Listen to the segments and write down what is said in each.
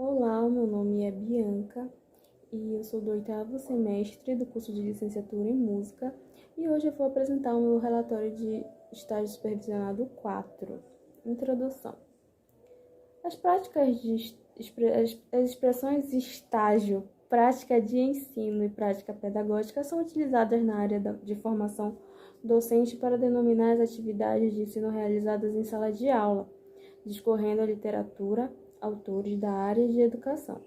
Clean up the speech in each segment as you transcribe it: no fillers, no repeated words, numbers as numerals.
Olá, meu nome é Bianca e eu sou do 8º semestre do curso de licenciatura em música e hoje eu vou apresentar o meu relatório de estágio supervisionado 4. Introdução. As práticas as expressões estágio, prática de ensino e prática pedagógica são utilizadas na área de formação docente para denominar as atividades de ensino realizadas em sala de aula, discorrendo a literatura, autores da área de educação.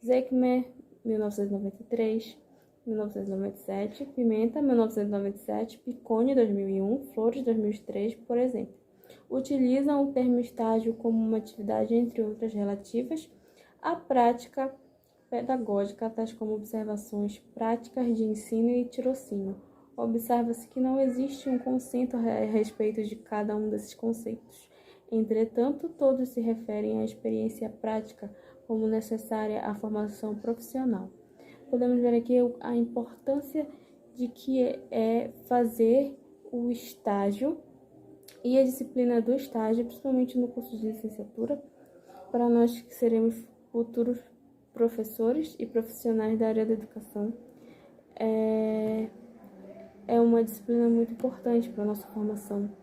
Zeckmer, 1993, 1997, Pimenta, 1997, Piccone, 2001, Flores, 2003, por exemplo. Utilizam o termo estágio como uma atividade, entre outras, relativas à prática pedagógica, tais como observações práticas de ensino e tirocínio. Observa-se que não existe um consenso a respeito de cada um desses conceitos. Entretanto, todos se referem à experiência prática como necessária à formação profissional. Podemos ver aqui a importância de que é fazer o estágio e a disciplina do estágio, principalmente no curso de licenciatura, para nós que seremos futuros professores e profissionais da área da educação. É uma disciplina muito importante para a nossa formação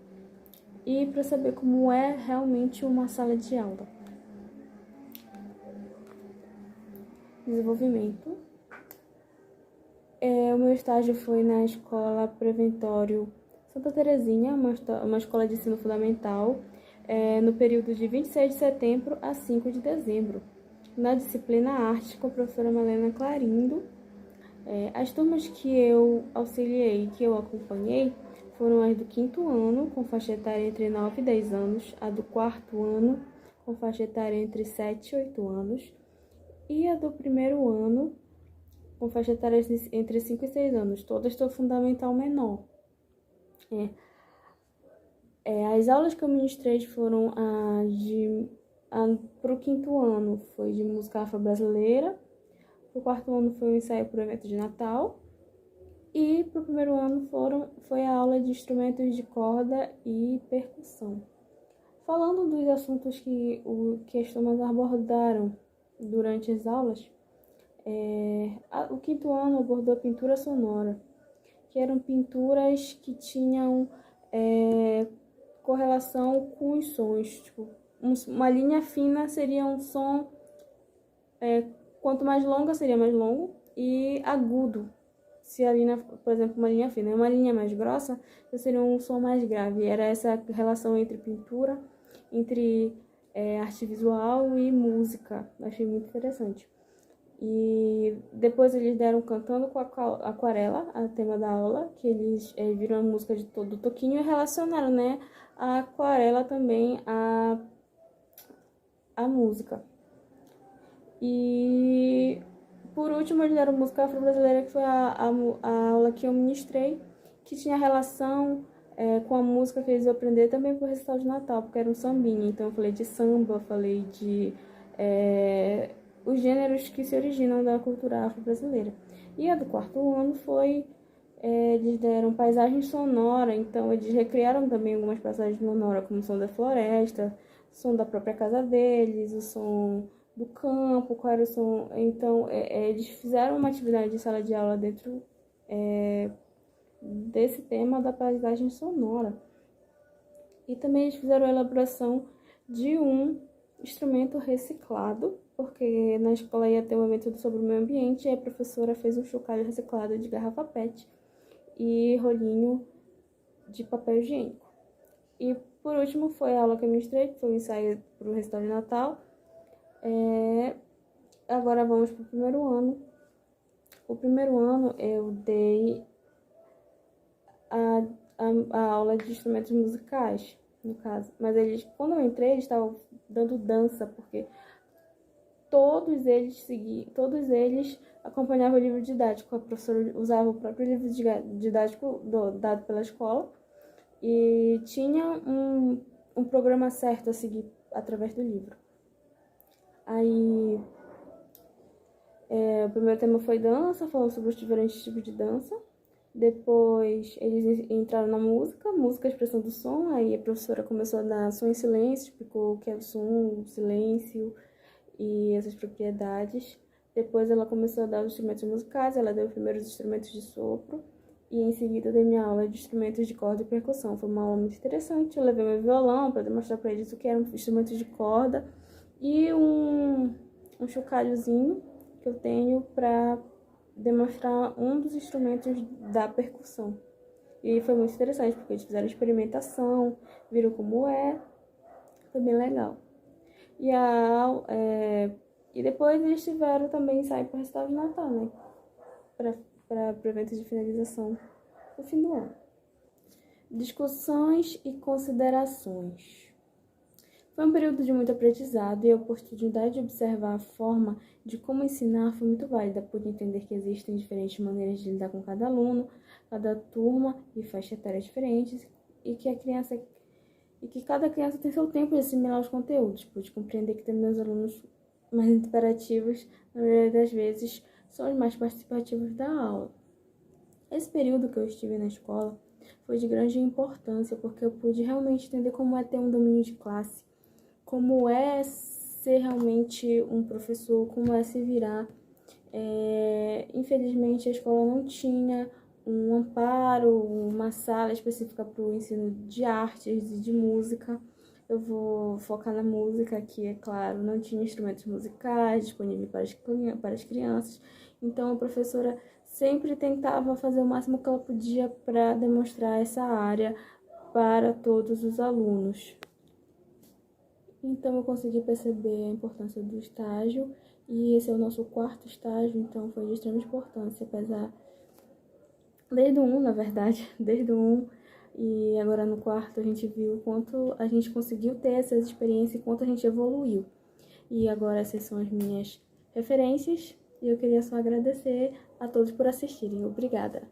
e para saber como é realmente uma sala de aula. Desenvolvimento. O meu estágio foi na Escola Preventório Santa Terezinha, uma escola de ensino fundamental, no período de 26 de setembro a 5 de dezembro, na disciplina Arte, com a professora Malena Clarindo. As turmas que eu auxiliei, que eu acompanhei, foram as do 5º ano, com faixa etária entre 9 e 10 anos, a do 4º ano, com faixa etária entre 7 e 8 anos, e a do 1º ano, com faixa etária entre 5 e 6 anos, todas do fundamental menor. As aulas que eu ministrei foram para o 5º ano, foi de música afro-brasileira, para o 4º ano foi o ensaio para o evento de Natal, e para o 1º ano foi a aula de instrumentos de corda e percussão. Falando dos assuntos que as turmas abordaram durante as aulas, o 5º ano abordou a pintura sonora, que eram pinturas que tinham correlação com os sons. Tipo, uma linha fina seria um som, quanto mais longa seria mais longo, e agudo. Se a linha, por exemplo, uma linha fina é uma linha mais grossa, seria um som mais grave. Era essa relação entre pintura, entre arte visual e música. Achei muito interessante. E depois eles deram Cantando com Aquarela, a tema da aula, que eles viram a música de todo o Toquinho e relacionaram, né, a aquarela também à música. E por último eles deram música afro-brasileira, que foi a aula que eu ministrei, que tinha relação com a música que eles iam aprender também pro recital de Natal, porque era um sambinha. Então eu falei de samba, falei de os gêneros que se originam da cultura afro-brasileira. E a do 4º ano foi, eles deram paisagem sonora, então eles recriaram também algumas passagens sonoras, como o som da floresta, o som da própria casa deles, o som do campo, qual era o som. Então, eles fizeram uma atividade de sala de aula dentro desse tema da paisagem sonora. E também eles fizeram a elaboração de um instrumento reciclado, porque na escola ia ter um evento sobre o meio ambiente, e a professora fez um chocalho reciclado de garrafa PET e rolinho de papel higiênico. E por último foi a aula que eu ministrei, que foi o ensaio para o recital de Natal. Agora vamos para o 1º ano. O 1º ano eu dei a aula de instrumentos musicais, no caso. Mas quando eu entrei, eles estavam dando dança, porque todos eles acompanhavam o livro didático. A professora usava o próprio livro didático dado pela escola e tinha um programa certo a seguir através do livro. Aí, o primeiro tema foi dança, falando sobre os diferentes tipos de dança. Depois eles entraram na música, expressão do som. Aí a professora começou a dar som em silêncio, explicou o que é o som, o silêncio. e essas propriedades. Depois ela começou a dar os instrumentos musicais, ela deu os primeiros instrumentos de sopro, e em seguida eu dei minha aula de instrumentos de corda e percussão. Foi uma aula muito interessante. Eu levei meu violão para demonstrar para eles o que eram instrumentos de corda e um chocalhozinho que eu tenho para demonstrar um dos instrumentos da percussão. E foi muito interessante, porque eles fizeram experimentação, viram como é, foi bem legal. E depois eles tiveram também ensaio para o recital de Natal, né? Para o evento de finalização do fim do ano. Discussões e considerações. Foi um período de muito aprendizado e a oportunidade de observar a forma de como ensinar foi muito válida, por entender que existem diferentes maneiras de lidar com cada aluno, cada turma e faixa etária diferentes, e que cada criança tem seu tempo de assimilar os conteúdos, pude compreender que também os alunos mais interativos, na maioria das vezes, são os mais participativos da aula. Esse período que eu estive na escola foi de grande importância, porque eu pude realmente entender como é ter um domínio de classe, como é ser realmente um professor, como é se virar. Infelizmente, a escola não tinha um amparo, uma sala específica para o ensino de artes e de música. Eu vou focar na música, que, é claro, não tinha instrumentos musicais disponíveis para as crianças. Então, a professora sempre tentava fazer o máximo que ela podia para demonstrar essa área para todos os alunos. Então, eu consegui perceber a importância do estágio, e esse é o nosso quarto estágio, então foi de extrema importância, apesar desde o 1, na verdade, desde o 1, e agora no quarto a gente viu o quanto a gente conseguiu ter essas experiências e quanto a gente evoluiu. E agora essas são as minhas referências, e eu queria só agradecer a todos por assistirem. Obrigada!